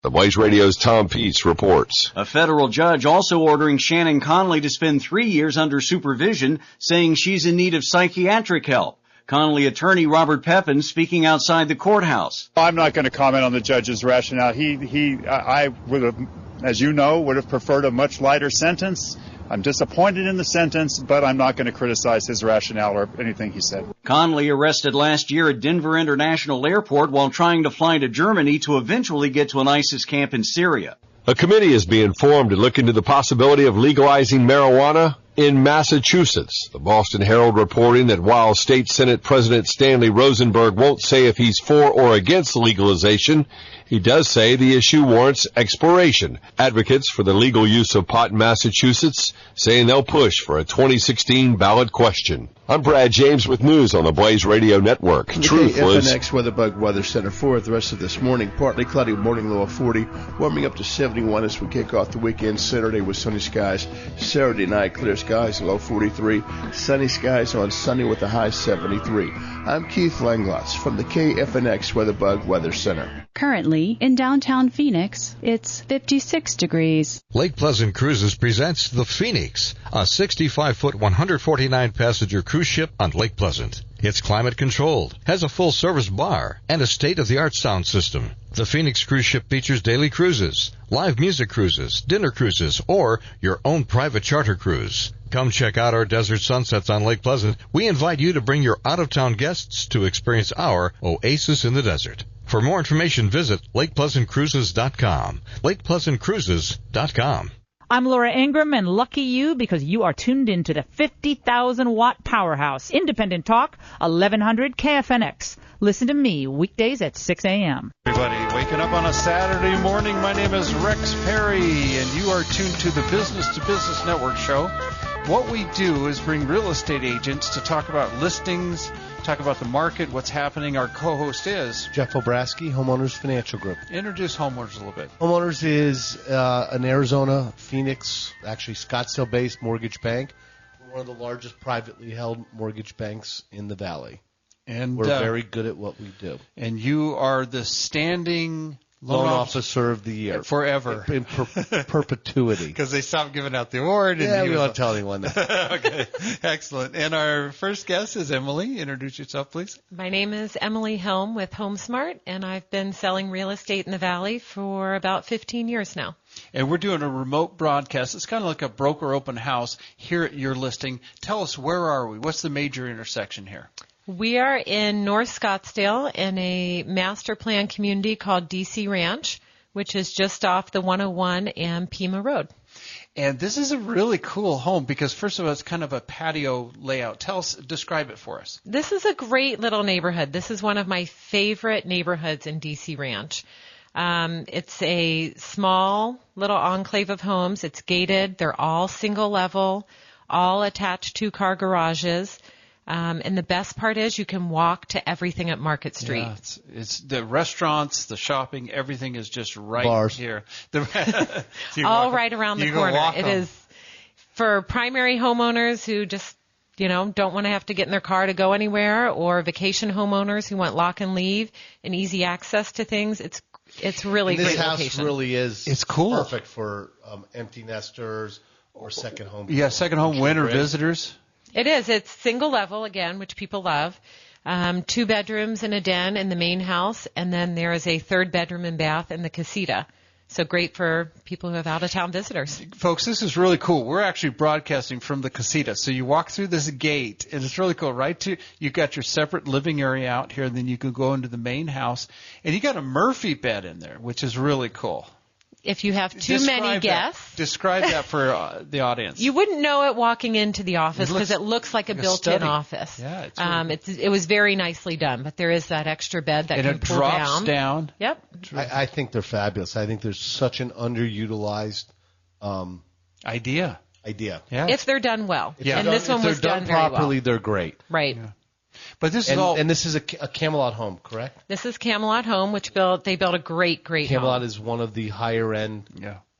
The Blaze Radio's Tom Peets reports. A federal judge also ordering Shannon Connolly to spend 3 years under supervision, saying she's in need of psychiatric help. Connolly attorney Robert Pepin speaking outside the courthouse. I'm not going to comment on the judge's rationale. I would have, as you know, would have preferred a much lighter sentence. I'm disappointed in the sentence, but I'm not going to criticize his rationale or anything he said. Connolly arrested last year at Denver International Airport while trying to fly to Germany to eventually get to an ISIS camp in Syria. A committee is being formed to look into the possibility of legalizing marijuana in Massachusetts. The Boston Herald reporting that while State Senate President Stanley Rosenberg won't say if he's for or against legalization, he does say the issue warrants exploration. Advocates for the legal use of pot in Massachusetts saying they'll push for a 2016 ballot question. I'm Brad James with news on the Blaze Radio Network. The KFNX WeatherBug Weather Center for the rest of this morning. Partly cloudy, morning low of 40, warming up to 71 as we kick off the weekend. Saturday with sunny skies. Saturday night, clear skies, low 43. Sunny skies on Sunday with a high 73. I'm Keith Langlotz from the KFNX WeatherBug Weather Center. Currently, in downtown Phoenix, it's 56 degrees. Lake Pleasant Cruises presents the Phoenix, a 65-foot, 149-passenger cruise ship on Lake Pleasant. It's climate-controlled, has a full-service bar, and a state-of-the-art sound system. The Phoenix cruise ship features daily cruises, live music cruises, dinner cruises, or your own private charter cruise. Come check out our desert sunsets on Lake Pleasant. We invite you to bring your out-of-town guests to experience our oasis in the desert. For more information, visit LakePleasantCruises.com. LakePleasantCruises.com. I'm Laura Ingram, and lucky you because you are tuned into the 50,000-watt powerhouse. Independent talk, 1100 KFNX. Listen to me weekdays at 6 a.m. Everybody, waking up on a Saturday morning. My name is Rex Perry, and you are tuned to the Business to Business Network show. What we do is bring real estate agents to talk about listings, talk about the market, what's happening. Our co-host is Jeff Obrasky, Homeowners Financial Group. Introduce Homeowners a little bit. Homeowners is an Arizona, Phoenix, actually Scottsdale-based mortgage bank. We're one of the largest privately held mortgage banks in the Valley. And we're very good at what we do. And you are the standing loan officer of the year. Forever. In perpetuity. Because they stopped giving out the award. Yeah, we won't tell anyone that. Okay, excellent. And our first guest is Emily. Introduce yourself, please. My name is Emily Helm with HomeSmart, and I've been selling real estate in the Valley for about 15 years now. And we're doing a remote broadcast. It's kind of like a broker open house here at your listing. Tell us, where are we? What's the major intersection here? We are in North Scottsdale in a master plan community called DC Ranch, which is just off the 101 and Pima Road. And this is a really cool home because, first of all, it's kind of a patio layout. Describe it for us. This is a great little neighborhood. This is one of my favorite neighborhoods in DC Ranch. It's a small little enclave of homes. It's gated. They're all single level, all attached two-car garages. And the best part is you can walk to everything at Market Street. Yeah, it's the restaurants, the shopping, everything is just right Bars. here. All right around the corner. It is for primary homeowners who just, don't want to have to get in their car to go anywhere, or vacation homeowners who want lock and leave and easy access to things. It's really great location. This house really is it's cool. Perfect for empty nesters or second home. Yeah, second home winter visitors. It is. It's single level, again, which people love. 2 bedrooms and a den in the main house, and then there is a 3rd bedroom and bath in the casita. So great for people who have out-of-town visitors. Folks, this is really cool. We're actually broadcasting from the casita. So you walk through this gate, and it's really cool. You've got your separate living area out here, and then you can go into the main house. And you got a Murphy bed in there, which is really cool. If you have too many guests. Describe that for the audience. You wouldn't know it walking into the office because it looks like a built-in office. Yeah, it was very nicely done, but there is that extra bed that can pull down. And it drops down. Yep. I think they're fabulous. I think there's such an underutilized idea. Yeah. If they're done well. Yeah. And this one was done very properly, well. They're great. Right. Yeah. But this is and this is a Camelot home, correct? This is Camelot Home, which they built a great Camelot home. is one of the higher end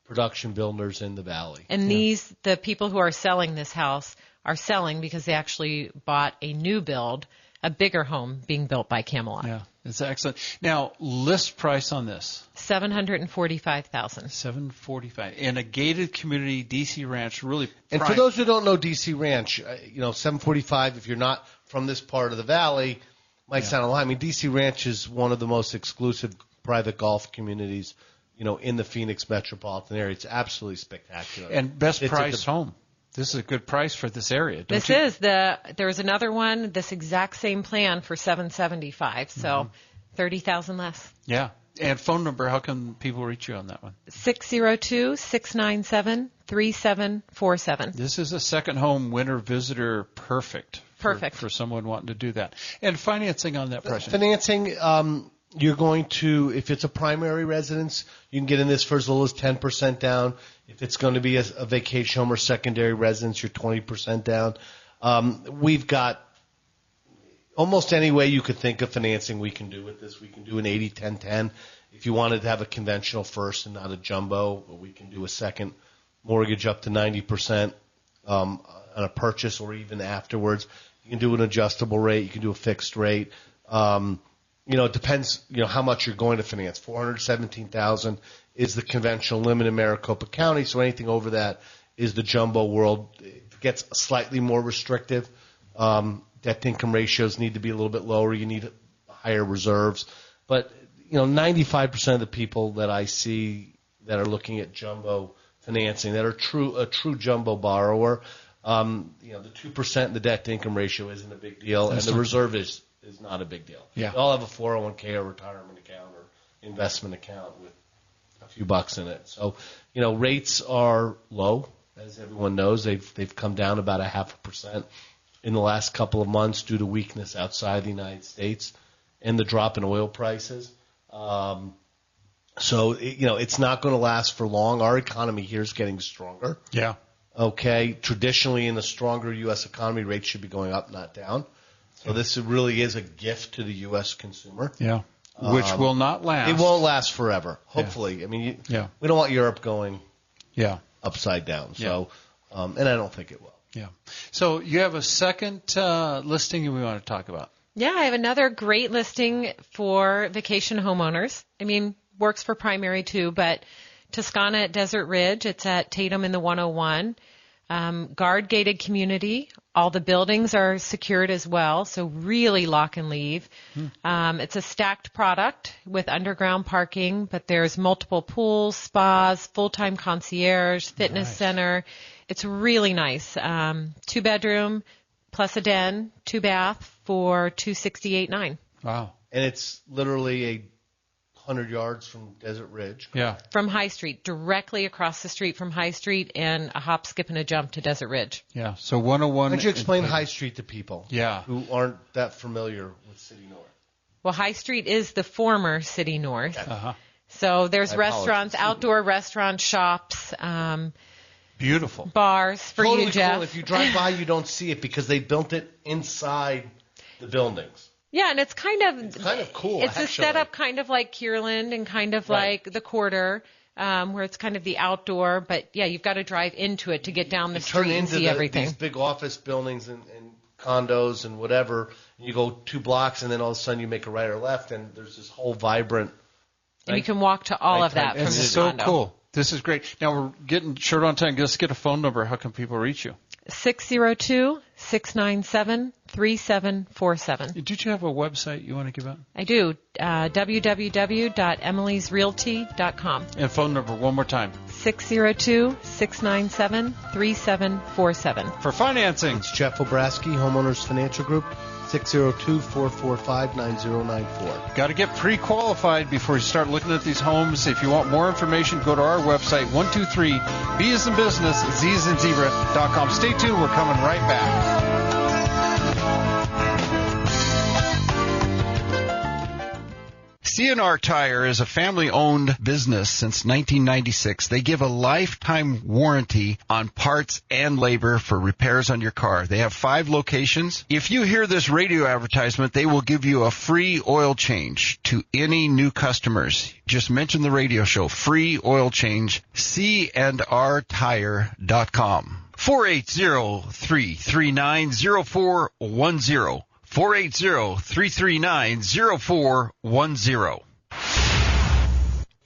production builders in the Valley. And the people who are selling this house are selling because they actually bought a new build, a bigger home being built by Camelot. Yeah. It's excellent. Now, list price on this? $745,000. $745,000 in a gated community, DC Ranch, really. And for those who don't know DC Ranch, $745,000. If you're not from this part of the valley, might sound a lot. I mean, DC Ranch is one of the most exclusive private golf communities, in the Phoenix metropolitan area. It's absolutely spectacular. And best price home. This is a good price for this area. There's another one, this exact same plan for $775,000, so $30,000 less. Yeah. And phone number, how can people reach you on that one? 602-697-3747. This is a second home winter visitor perfect for someone wanting to do that. And financing on that project? Financing, you're going to, if it's a primary residence, you can get in this for as little as 10% down. If it's going to be a vacation home or secondary residence, you're 20% down. We've got almost any way you could think of financing we can do with this. We can do an 80-10-10. If you wanted to have a conventional first and not a jumbo, we can do a second mortgage up to 90% on a purchase or even afterwards. You can do an adjustable rate. You can do a fixed rate. It depends, how much you're going to finance. $417,000 is the conventional limit in Maricopa County, so anything over that is the jumbo world. It gets slightly more restrictive. Debt-to-income ratios need to be a little bit lower. You need higher reserves. But, 95% of the people that I see that are looking at jumbo financing, that are a true jumbo borrower, the 2% in the debt-to-income ratio isn't a big deal, and the reserve is not a big deal. Yeah. They all have a 401k or retirement account or investment account with a few bucks in it. So, rates are low, as everyone knows. They've come down about 0.5% in the last couple of months due to weakness outside the United States and the drop in oil prices. It's not going to last for long. Our economy here is getting stronger. Yeah. Okay. Traditionally, in a stronger U.S. economy, rates should be going up, not down. So this really is a gift to the U.S. consumer. Yeah. Which will not last. It won't last forever, hopefully. Yeah. I mean, we don't want Europe going upside down. So, and I don't think it will. Yeah. So you have a second listing we want to talk about. Yeah, I have another great listing for vacation homeowners. I mean, works for primary too, but Toscana at Desert Ridge. It's at Tatum in the 101. Guard-gated community. All the buildings are secured as well, so really lock and leave. It's a stacked product with underground parking, but there's multiple pools, spas, full-time concierge, fitness center. It's really nice. 2-bedroom plus a den, 2-bath for $268,900. Wow. And it's literally 100 yards from Desert Ridge. Yeah. From High Street, directly across the street from High Street, and a hop, skip, and a jump to DesertRidge. Yeah. So 101. Why don't you explain High Street to people who aren't that familiar with City North? Well, High Street is the former City North. Uh-huh. So there's restaurants, outdoor restaurants, shops. Beautiful. Bars for totally you, Jeff. Cool. If you drive by, you don't see it because they built it inside the buildings. Yeah, and it's kind of cool. It's a setup kind of like Kierland and kind of like the Quarter, where it's kind of the outdoor. But yeah, you've got to drive into it to get down the street and see everything. These big office buildings and condos and whatever. And you go 2 blocks, and then all of a sudden you make a right or left, and there's this whole vibrant. And you can walk to all of that from the so cool. This is great. Now we're getting short on time. Just get a phone number. How can people reach you? 602-697-3747. Did you have a website you want to give out? I do. www.emilysrealty.com. And phone number one more time. 602-697-3747. For financing. It's Jeff Obrasky, Homeowners Financial Group. 602-445-9094. Got to get pre-qualified before you start looking at these homes. If you want more information, go to our website, 123B as in business, Z as in zebra.com. Stay tuned. We're coming right back. C&R Tire is a family-owned business since 1996. They give a lifetime warranty on parts and labor for repairs on your car. They have 5 locations. If you hear this radio advertisement, they will give you a free oil change to any new customers. Just mention the radio show, free oil change, candrtire.com. 480-339-0410. 480-339-0410.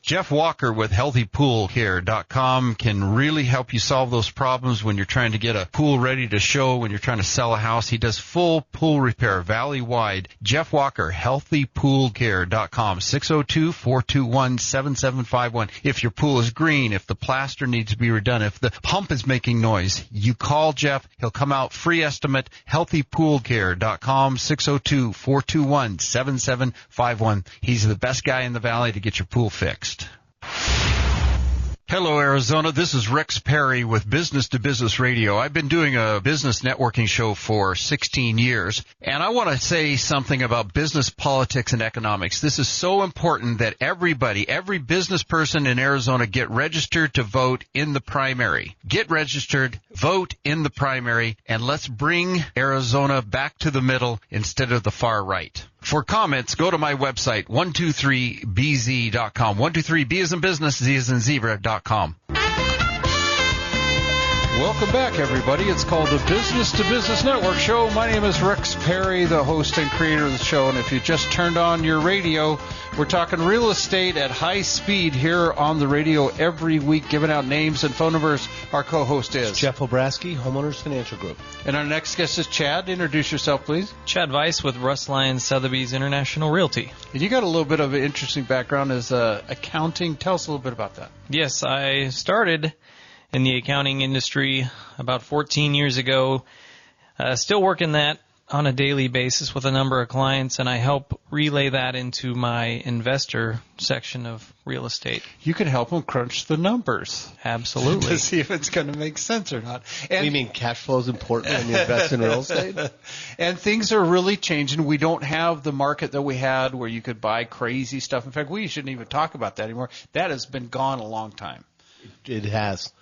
Jeff Walker with HealthyPoolCare.com can really help you solve those problems when you're trying to get a pool ready to show, when you're trying to sell a house. He does full pool repair, valley-wide. Jeff Walker, HealthyPoolCare.com, 602-421-7751. If your pool is green, if the plaster needs to be redone, if the pump is making noise, you call Jeff. He'll come out, free estimate, HealthyPoolCare.com, 602-421-7751. He's the best guy in the valley to get your pool fixed. Hello, Arizona. This is Rex Perry with Business to Business Radio. I've been doing a business networking show for 16 years, and I want to say something about business, politics, and economics. This is so important that everybody, every business person in Arizona, get registered to vote in the primary. Get registered, vote in the primary, and let's bring Arizona back to the middle instead of the far right. For comments, go to my website, 123bz.com. 123B as in business, Z as in zebra.com. Welcome back, everybody. It's called the Business to Business Network Show. My name is Rex Perry, the host and creator of the show. And if you just turned on your radio, we're talking real estate at high speed here on the radio every week, giving out names and phone numbers. Our co-host is Jeff Obrasky, Homeowners Financial Group. And our next guest is Chad. Introduce yourself, please. Chad Weiss with Russ Lyons Sotheby's International Realty. And you got a little bit of an interesting background as accounting. Tell us a little bit about that. Yes, I started in the accounting industry about 14 years ago. Still working that on a daily basis with a number of clients, and I help relay that into my investor section of real estate. You can help them crunch the numbers. Absolutely. To see if it's going to make sense or not. And you mean cash flow is important when you invest in real estate? And things are really changing. We don't have the market that we had where you could buy crazy stuff. In fact, we shouldn't even talk about that anymore. That has been gone a long time. It has.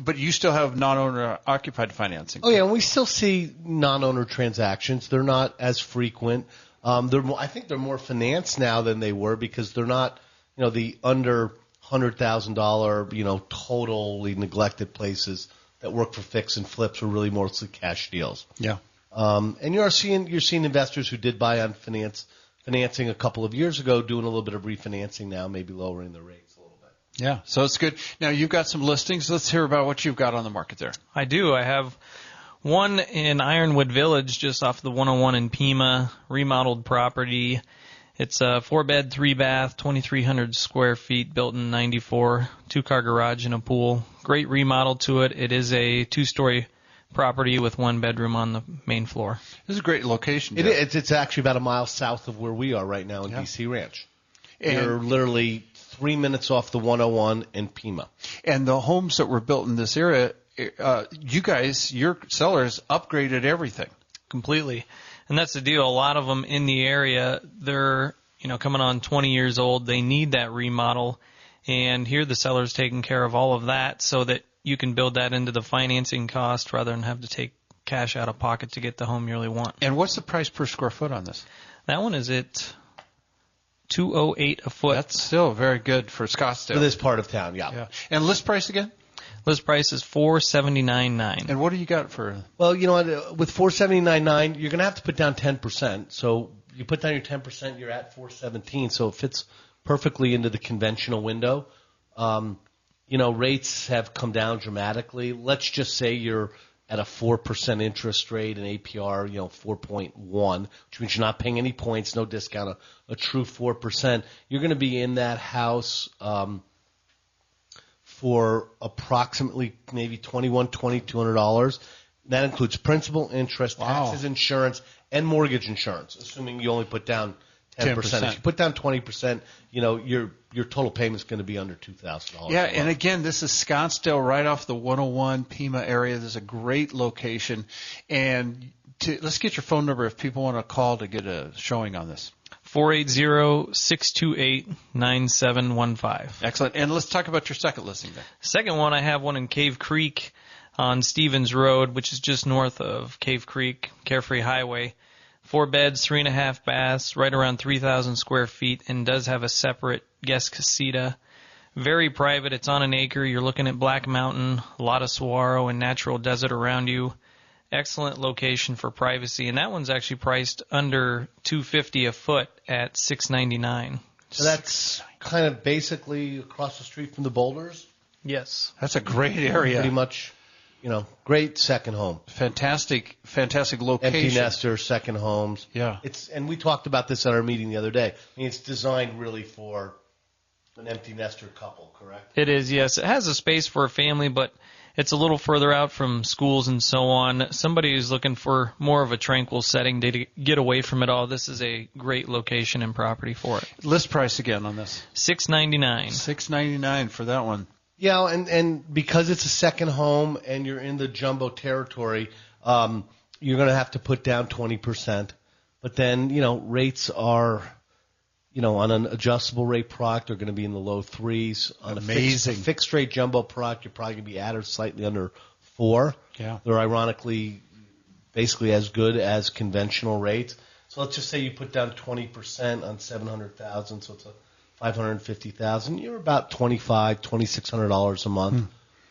But you still have non-owner occupied financing. Oh yeah, and we still see non-owner transactions. They're not as frequent. I think they're more financed now than they were because they're not, the under $100,000, totally neglected places that work for fix and flips are really mostly cash deals. Yeah. And you're seeing investors who did buy on financing a couple of years ago doing a little bit of refinancing now, maybe lowering the rates. Yeah, so it's good. Now, you've got some listings. Let's hear about what you've got on the market there. I do. I have one in Ironwood Village, just off the 101 in Pima, remodeled property. It's a 4-bed, 3-bath, 2,300 square feet, built in 94, 2-car garage and a pool. Great remodel to it. It is a 2-story property with 1 bedroom on the main floor. This is a great location. It's actually about a mile south of where we are right now in DC Ranch. You're literally 3 minutes off the 101 in Pima. And the homes that were built in this area, you guys, your sellers, upgraded everything. Completely. And that's the deal. A lot of them in the area, they're, coming on 20 years old. They need that remodel. And here the seller's taking care of all of that so that you can build that into the financing cost rather than have to take cash out of pocket to get the home you really want. And what's the price per square foot on this? That one is at $208 a foot. That's still very good for Scottsdale. For this part of town, yeah. And list price again? List price is $479,900. And what do you got for? Well, with $479,900, you're going to have to put down 10%. So you put down your 10%, you're at $417,000. So it fits perfectly into the conventional window. Rates have come down dramatically. Let's just say you're at a 4% interest rate and APR, 4.1, which means you're not paying any points, no discount, a true 4%. You're going to be in that house for approximately maybe $2,200. That includes principal, interest, taxes, insurance, and mortgage insurance, assuming you only put down 10%. If you put down 20%, your total payment is going to be under $2,000. Yeah, and again, this is Scottsdale, right off the 101 Pima area. This is a great location. And let's get your phone number if people want to call to get a showing on this. 480-628-9715. Excellent. And let's talk about your second listing then. Second one, I have one in Cave Creek on Stevens Road, which is just north of Cave Creek, Carefree Highway. 4 beds, 3.5 baths, right around 3,000 square feet, and does have a separate guest casita. Very private. It's on an acre. You're looking at Black Mountain, a lot of saguaro and natural desert around you. excellent location for privacy, and that one's actually priced under $250 a foot at $699. So that's kind of basically across the street from the Boulders? Yes. That's a great area. Pretty much, great second home. Fantastic location. Empty nester, second homes. Yeah. And we talked about this at our meeting the other day. I mean, it's designed really for an empty nester couple, correct? It is, yes. It has a space for a family, but it's a little further out from schools and so on. Somebody who's looking for more of a tranquil setting to get away from it all, this is a great location and property for it. List price again on this? $699. $699 for that one. Yeah, and because it's a second home and you're in the jumbo territory, you're going to have to put down 20%. But then, rates are, on an adjustable rate product, they're going to be in the low threes. On Amazing. a fixed rate jumbo product, you're probably going to be at or slightly under 4. Yeah. They're ironically basically as good as conventional rates. So let's just say you put down 20% on $700,000, so it's $550,000. You're about $2,600 a month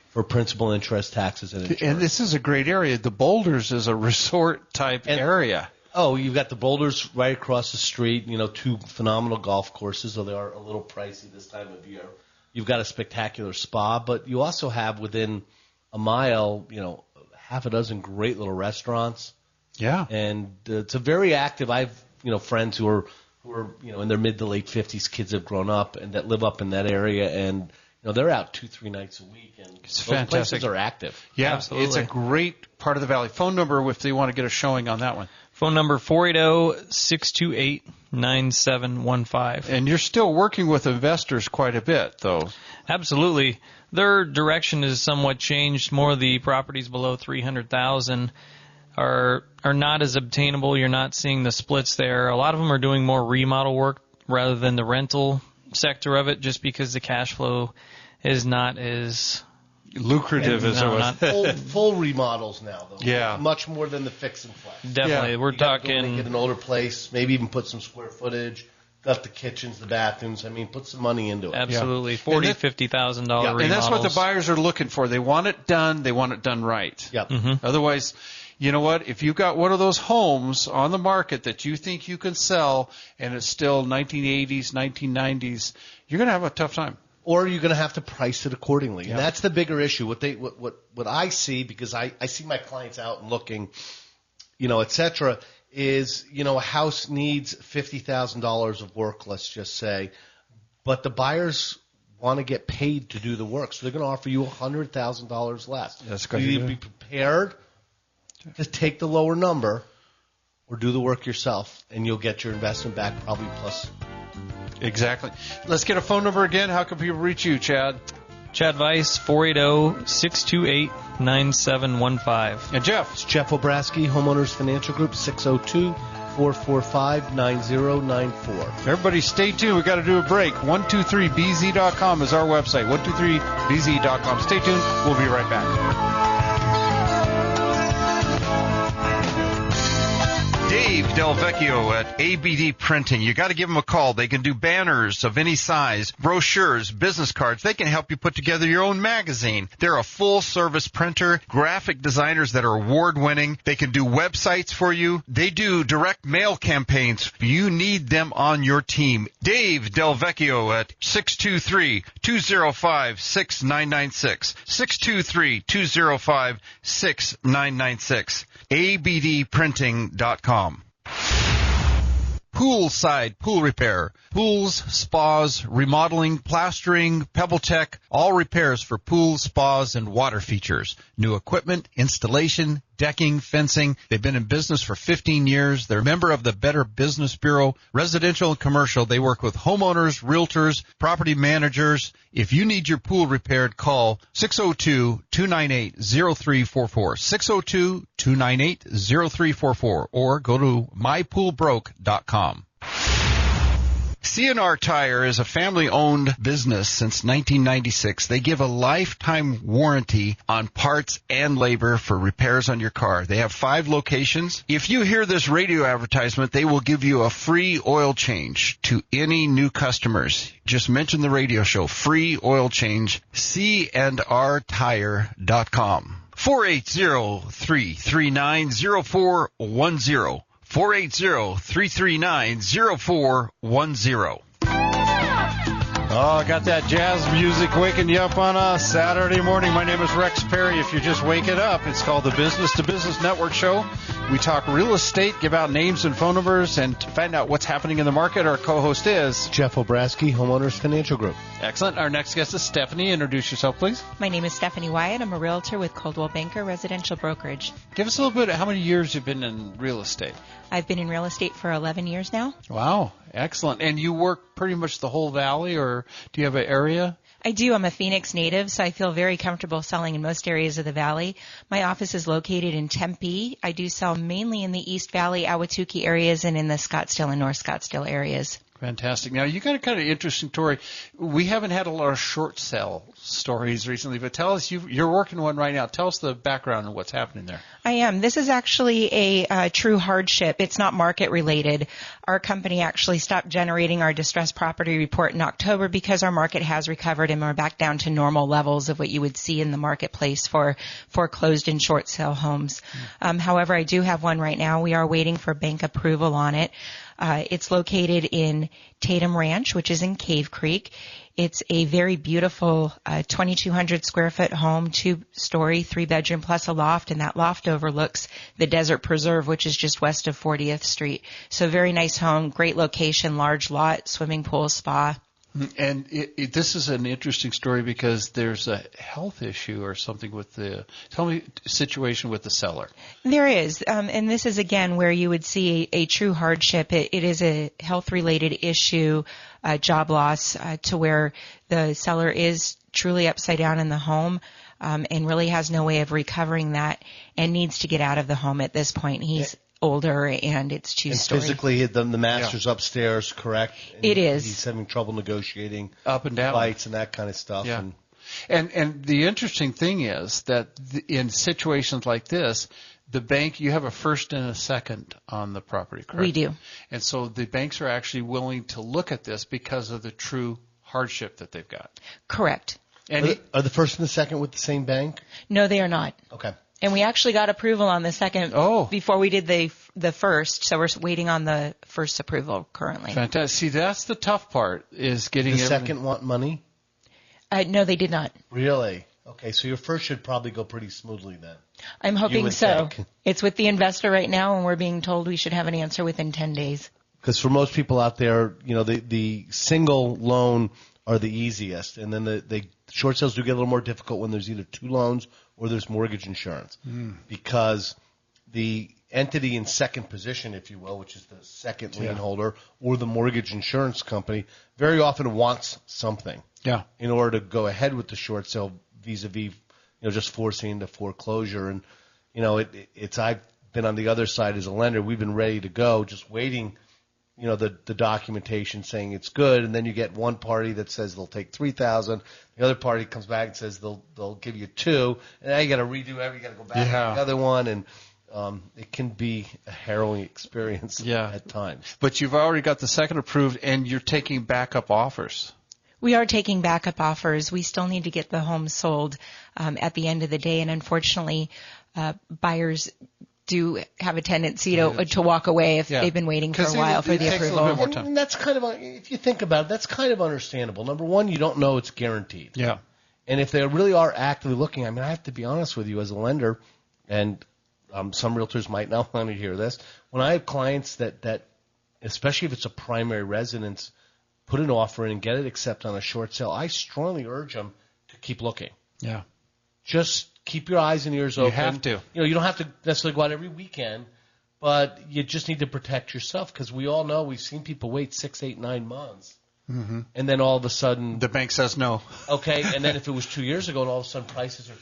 for principal, interest, taxes, and insurance. And this is a great area. The Boulders is a resort type area. Oh, you've got the Boulders right across the street, 2 phenomenal golf courses, though they are a little pricey this time of year. You've got a spectacular spa, but you also have within a mile, half a dozen great little restaurants. Yeah. And it's a very active, I've, friends who are in their mid to late 50s, kids have grown up and that live up in that area, and they're out 2-3 nights a week, and it's those fantastic. places are active. Yeah, absolutely. It's a great part of the valley. Phone number if they want to get a showing on that one. Phone number 480-628-9715. And you're still working with investors quite a bit, though. Absolutely. Their direction is somewhat changed. More of the properties below $300,000 are not as obtainable. You're not seeing the splits there. A lot of them are doing more remodel work rather than the rental sector of it, just because the cash flow is not as lucrative as it was. Full remodels now, though. Yeah. Much more than the fix and flex. Definitely. Yeah. We're talking get an older place, maybe even put some square footage, got the kitchens, the bathrooms. I mean, put some money into it. Absolutely. $40,000, $50,000 remodels. And that's what the buyers are looking for. They want it done. They want it done right. Yep. Mm-hmm. Otherwise, you know what? If you've got one of those homes on the market that you think you can sell and it's still 1980s, 1990s, you're going to have a tough time. Or you're going to have to price it accordingly. Yeah. And that's the bigger issue. What I see, because I see my clients out and looking, et cetera, is, a house needs $50,000 of work, let's just say, but the buyers want to get paid to do the work. So they're going to offer you $100,000 less. That's so you need to be prepared to take the lower number or do the work yourself, and you'll get your investment back probably plus. Exactly. Let's get a phone number again. How can people reach you, Chad? Chad Weiss, 480-628-9715. And Jeff? It's Jeff Obrasky, Homeowners Financial Group, 602-445-9094. Everybody stay tuned. We've got to do a break. 123bz.com is our website. 123bz.com. Stay tuned. We'll be right back. Dave Del Vecchio at ABD Printing. You got to give them a call. They can do banners of any size, brochures, business cards. They can help you put together your own magazine. They're a full-service printer, graphic designers that are award-winning. They can do websites for you. They do direct mail campaigns. You need them on your team. Dave Del Vecchio at 623-205-6996. 623-205-6996. abdprinting.com. Poolside pool repair. Pools, spas, remodeling, plastering, Pebble Tech, all repairs for pools, spas, and water features. New equipment, installation, decking, fencing. They've been in business for 15 years. They're a member of the Better Business Bureau. Residential and commercial, they work with homeowners, realtors, property managers. If you need your pool repaired, call 602-298-0344, 602-298-0344, or go to mypoolbroke.com. C&R Tire is a family-owned business since 1996. They give a lifetime warranty on parts and labor for repairs on your car. They have 5 locations. If you hear this radio advertisement, they will give you a free oil change to any new customers. Just mention the radio show, free oil change, candrtire.com. 480-339-0410. 480-339-0410. Oh, I got that jazz music waking you up on a Saturday morning. My name is Rex Perry. If you're just waking up, it's called the Business to Business Network Show. We talk real estate, give out names and phone numbers, and to find out what's happening in the market, our co-host is Jeff Obrasky, Homeowners Financial Group. Excellent. Our next guest is Stephanie. Introduce yourself, please. My name is Stephanie Wyatt. I'm a realtor with Coldwell Banker Residential Brokerage. Give us a little bit of how many years you've been in real estate. I've been in real estate for 11 years now. Wow. Excellent. And you work pretty much the whole valley, or do you have an area? I do. I'm a Phoenix native, so I feel very comfortable selling in most areas of the valley. My office is located in Tempe. I do sell mainly in the East Valley, Ahwatukee areas, and in the Scottsdale and North Scottsdale areas. Fantastic. Now, you got a kind of interesting story. We haven't had a lot of short sale stories recently, but tell us, you're working one right now. Tell us the background and what's happening there. I am. This is actually a true hardship. It's not market related. Our company actually stopped generating our distressed property report in October because our market has recovered and we're back down to normal levels of what you would see in the marketplace for foreclosed and short sale homes. However, I do have one right now. We are waiting for bank approval on it. It's located in Tatum Ranch, which is in Cave Creek. It's a very beautiful 2,200 square foot home, 2-story, 3-bedroom plus a loft, and that loft overlooks the Desert Preserve, which is just west of 40th Street. So very nice home, great location, large lot, swimming pool, spa. And this is an interesting story because there's a health issue or something with tell me situation with the seller. There is. And this is, again, where you would see a true hardship. It is a health-related issue, job loss, to where the seller is truly upside down in the home and really has no way of recovering that and needs to get out of the home at this point. He's older and it's 2-story. And physically, the master's upstairs, correct? And it is. He's having trouble negotiating up and down flights and that kind of stuff. Yeah. And the interesting thing is that in situations like this, the bank, you have a first and a second on the property, correct? We do. And so the banks are actually willing to look at this because of the true hardship that they've got. Correct. And are the first and the second with the same bank? No, they are not. Okay. And we actually got approval on the second before we did the first, so we're waiting on the first approval currently. Fantastic. See, that's the tough part, is getting the second want money? No, they did not. Really? Okay, so your first should probably go pretty smoothly then. I'm hoping so. It's with the investor right now, and we're being told we should have an answer within 10 days. Because for most people out there, the single loan are the easiest, and then the short sales do get a little more difficult when there's either 2 loans or there's mortgage insurance, because the entity in second position, if you will, which is the second lien holder or the mortgage insurance company, very often wants something in order to go ahead with the short sale vis-a-vis, just forcing the foreclosure. And, it's I've been on the other side as a lender. We've been ready to go, just waiting, the documentation saying it's good, and then you get one party that says they'll take $3,000. The other party comes back and says they'll give you $2,000, and now you got to redo everything. You got to go back to the other one, and it can be a harrowing experience at times. But you've already got the second approved, and you're taking backup offers. We are taking backup offers. We still need to get the home sold at the end of the day, and unfortunately, buyers do have a tendency to walk away if they've been waiting for a while for the approval. And that's kind of, if you think about it, that's kind of understandable. Number one, you don't know it's guaranteed. Yeah. And if they really are actively looking, I have to be honest with you as a lender, and some realtors might not want to hear this. When I have clients that especially if it's a primary residence, put an offer in and get it accepted on a short sale, I strongly urge them to keep looking. Yeah. Just keep your eyes and ears open. You have to. You don't have to necessarily go out every weekend, but you just need to protect yourself, because we all know we've seen people wait 6, 8, 9 months. Mm-hmm. And then all of a sudden the bank says no. Okay, and then if it was 2 years ago and all of a sudden prices are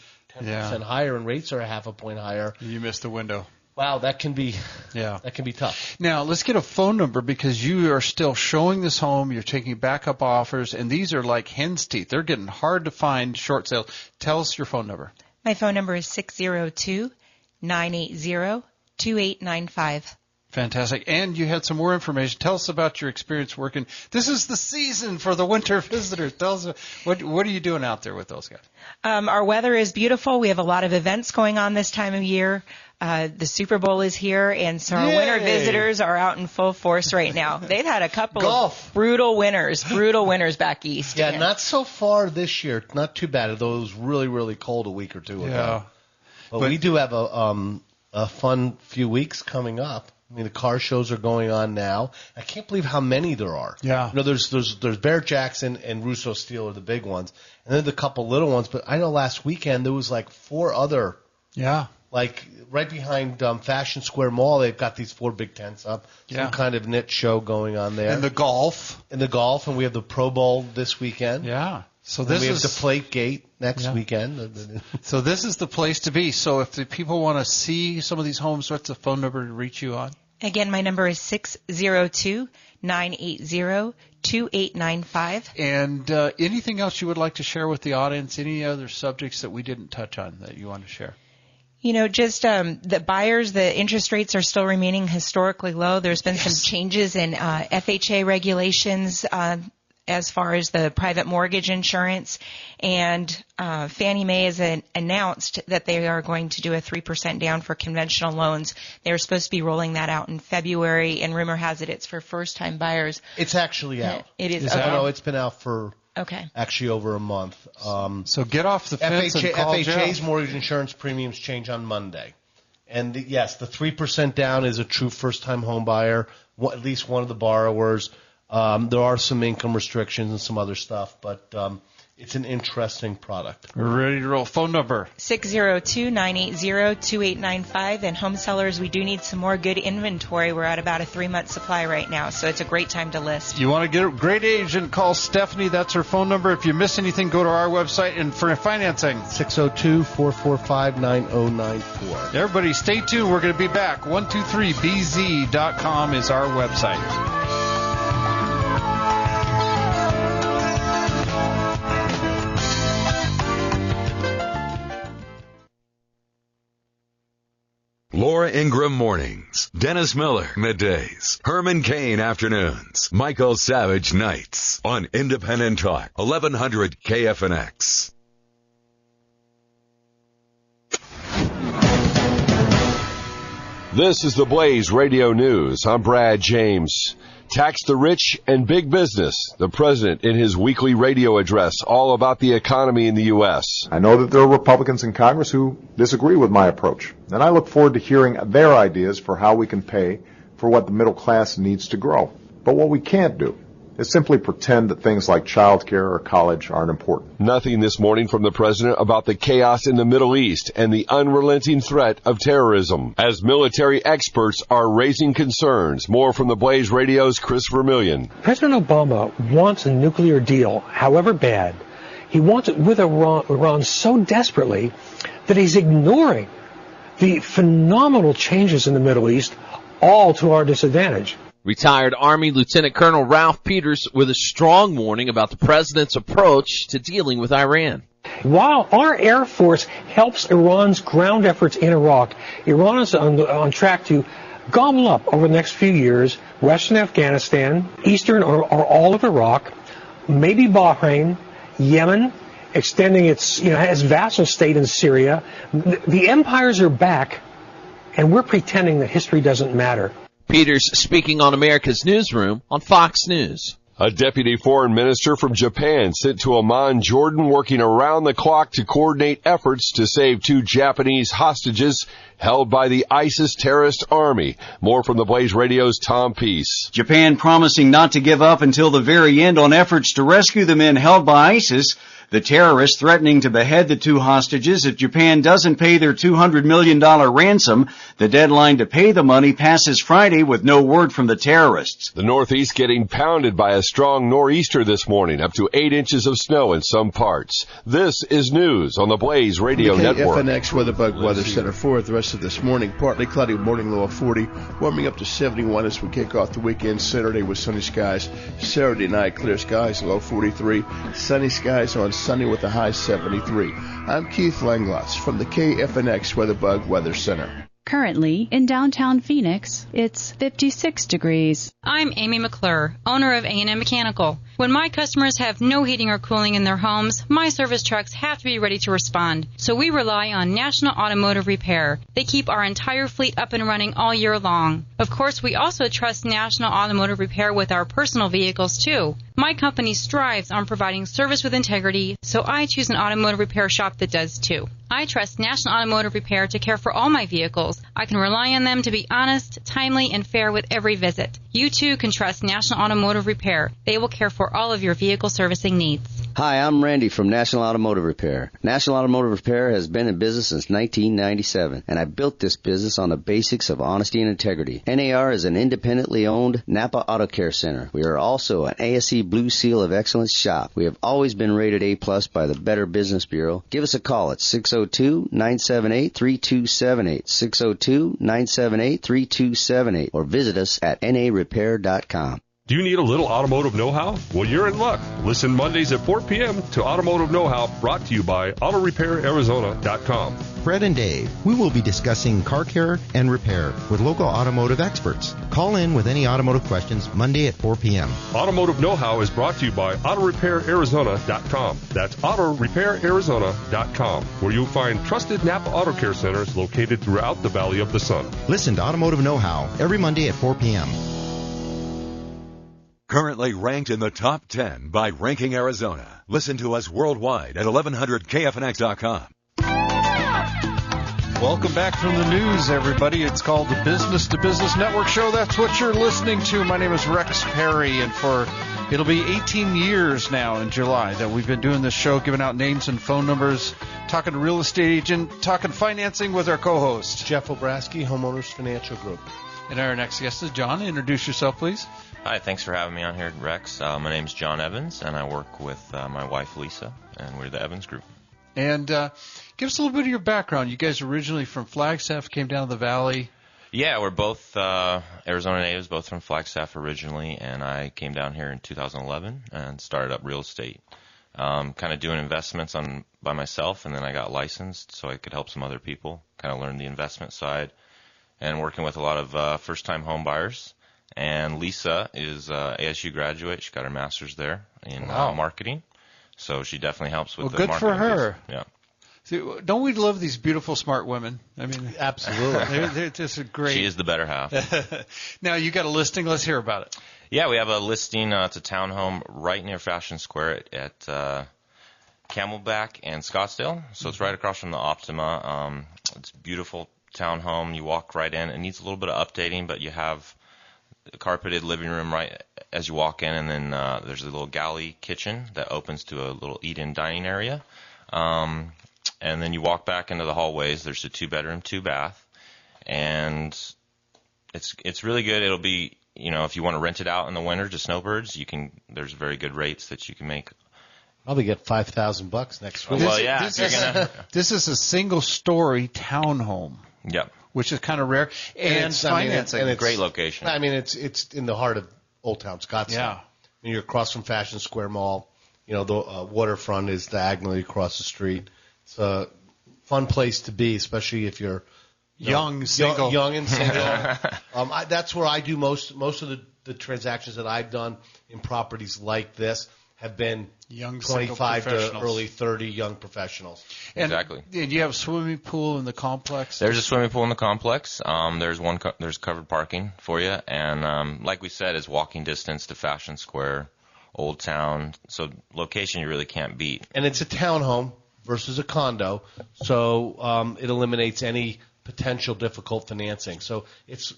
10% higher and rates are a half a point higher, you missed the window. Wow, that can be tough. Now, let's get a phone number, because you are still showing this home. You're taking backup offers, and these are like hen's teeth. They're getting hard to find short sales. Tell us your phone number. My phone number is 602-980-2895. Fantastic. And you had some more information. Tell us about your experience working. This is the season for the winter visitors. Tell us, what are you doing out there with those guys? Our weather is beautiful. We have a lot of events going on this time of year. The Super Bowl is here, and so our winter visitors are out in full force right now. They've had a couple of brutal winters back east. Yeah, not so far this year. Not too bad, although it was really, really cold a week or two ago. But we do have a fun few weeks coming up. I mean, the car shows are going on now. I can't believe how many there are. Yeah. You know, there's Barrett Jackson and Russo Steel are the big ones, and then the couple little ones. But I know last weekend there was like 4 other. Yeah. Like right behind Fashion Square Mall, they've got these 4 big tents up. Some kind of knit show going on there. And the golf. And we have the Pro Bowl this weekend. Yeah. So we have the Plate Gate next weekend. So this is the place to be. So if the people want to see some of these homes, what's the phone number to reach you on? Again, my number is 602-980-2895. And anything else you would like to share with the audience? Any other subjects that we didn't touch on that you want to share? You know, just the buyers, the interest rates are still remaining historically low. There's been some changes in FHA regulations as far as the private mortgage insurance, and Fannie Mae has announced that they are going to do a 3% down for conventional loans. They were supposed to be rolling that out in February, and rumor has it it's for first-time buyers. It's actually out. It is. Okay. No, it's been out for actually over a month. So get off the fence and call FHA's Jeff. mortgage insurance premiums change on Monday. And yes, the 3% down is a true first-time home buyer, at least one of the borrowers. There are some income restrictions and some other stuff, but it's an interesting product. We're ready to roll. Phone number? 602-980-2895. And home sellers, we do need some more good inventory. We're at about a 3-month supply right now, so it's a great time to list. You want to get a great agent, call Stephanie. That's her phone number. If you miss anything, go to our website. And for financing, 602-445-9094. Everybody stay tuned. We're going to be back. 123bz.com is our website. Laura Ingraham mornings, Dennis Miller middays, Herman Cain afternoons, Michael Savage nights on Independent Talk, 1100 KFNX. This is the Blaze Radio News. I'm Brad James. Tax the rich and big business. The president in his weekly radio address, all about the economy in the U.S. I know that there are Republicans in Congress who disagree with my approach, and I look forward to hearing their ideas for how we can pay for what the middle class needs to grow. But what we can't do is simply pretend that things like child care or college aren't important. Nothing this morning from the president about the chaos in the Middle East and the unrelenting threat of terrorism, as military experts are raising concerns. More from the Blaze Radio's Chris Vermillion. President Obama wants a nuclear deal, however bad. He wants it with Iran so desperately that he's ignoring the phenomenal changes in the Middle East, all to our disadvantage. Retired Army Lieutenant Colonel Ralph Peters with a strong warning about the president's approach to dealing with Iran. While our Air Force helps Iran's ground efforts in Iraq, Iran is on track to gobble up over the next few years western Afghanistan, eastern or all of Iraq, maybe Bahrain, Yemen, extending its vassal state in Syria. The empires are back, and we're pretending that history doesn't matter. Peters speaking on America's Newsroom on Fox News. A deputy foreign minister from Japan sent to Amman, Jordan, working around the clock to coordinate efforts to save 2 Japanese hostages held by the ISIS terrorist army. More from the Blaze Radio's Tom Peace. Japan promising not to give up until the very end on efforts to rescue the men held by ISIS. The terrorists threatening to behead the 2 hostages if Japan doesn't pay their $200 million ransom. The deadline to pay the money passes Friday with no word from the terrorists. The Northeast getting pounded by a strong nor'easter this morning, up to 8 inches of snow in some parts. This is news on the Blaze Radio Network. KFNX WeatherBug Weather Center for the rest of this morning. Partly cloudy, morning low of 40, warming up to 71 as we kick off the weekend. Saturday with sunny skies. Saturday night, clear skies, low 43. Sunny skies on Sunday with a high 73. I'm Keith Langloss from the KFNX WeatherBug Weather Center. Currently, in downtown Phoenix, it's 56 degrees. I'm Amy McClure, owner of A&M Mechanical. When my customers have no heating or cooling in their homes, my service trucks have to be ready to respond. So we rely on National Automotive Repair. They keep our entire fleet up and running all year long. Of course, we also trust National Automotive Repair with our personal vehicles, too. My company strives on providing service with integrity, so I choose an automotive repair shop that does, too. I trust National Automotive Repair to care for all my vehicles. I can rely on them to be honest, timely, and fair with every visit. You too can trust National Automotive Repair. They will care for all of your vehicle servicing needs. Hi, I'm Randy from National Automotive Repair. National Automotive Repair has been in business since 1997, and I built this business on the basics of honesty and integrity. NAR is an independently owned Napa Auto Care Center. We are also an ASE Blue Seal of Excellence shop. We have always been rated A+ by the Better Business Bureau. Give us a call at 602-978-3278, 602-978-3278, or visit us at narepair.com. Do you need a little automotive know-how? Well, you're in luck. Listen Mondays at 4 p.m. to Automotive Know-How, brought to you by AutoRepairArizona.com. Fred and Dave, we will be discussing car care and repair with local automotive experts. Call in with any automotive questions Monday at 4 p.m. Automotive Know-How is brought to you by AutoRepairArizona.com. That's AutoRepairArizona.com, where you'll find trusted Napa Auto Care centers located throughout the Valley of the Sun. Listen to Automotive Know-How every Monday at 4 p.m. Currently ranked in the top 10 by Ranking Arizona. Listen to us worldwide at 1100KFNX.com. Welcome back from the news, everybody. It's called the Business to Business Network Show. That's what you're listening to. My name is Rex Perry, and it'll be 18 years now in July that we've been doing this show, giving out names and phone numbers, talking to real estate agent, talking financing with our co-host, Jeff Obrasky, Homeowners Financial Group. And our next guest is John. Introduce yourself, please. Hi, thanks for having me on here, Rex. My name's John Evans, and I work with my wife, Lisa, and we're the Evans Group. And give us a little bit of your background. You guys are originally from Flagstaff, came down to the Valley. Yeah, we're both Arizona natives, both from Flagstaff originally, and I came down here in 2011 and started up real estate, kind of doing investments by myself, and then I got licensed so I could help some other people, kind of learn the investment side, and working with a lot of first-time home buyers. And Lisa is ASU graduate. She got her master's there in marketing. So she definitely helps with the marketing. Good for her. Piece. Yeah. See, don't we love these beautiful, smart women? I mean, absolutely. They're just a great. She is the better half. Now, you got a listing. Let's hear about it. Yeah, we have a listing. It's a townhome right near Fashion Square at Camelback and Scottsdale. So it's right across from the Optima. It's a beautiful townhome. You walk right in. It needs a little bit of updating, but you have a carpeted living room right as you walk in, and then there's a little galley kitchen that opens to a little eat-in dining area. And then you walk back into the hallways. There's a 2-bedroom, 2-bath, and it's really good. It'll be, if you want to rent it out in the winter to snowbirds, there's very good rates that you can make. Probably get $5,000 next week. Well, yeah. This is a single-story townhome. Yep. Which is kind of rare, and financing. And it's a great location. I mean, it's in the heart of Old Town Scottsdale. Yeah. I mean, you're across from Fashion Square Mall. The waterfront is diagonally across the street. It's a fun place to be, especially if you're young, single. Young and single. That's where I do most of the transactions that I've done in properties like this have been young 25 to early 30 young professionals. Exactly. And you have a swimming pool in the complex? There's a swimming pool in the complex. There's covered parking for you. And like we said, it's walking distance to Fashion Square, Old Town. So location you really can't beat. And it's a townhome versus a condo. So it eliminates any potential difficult financing. So it's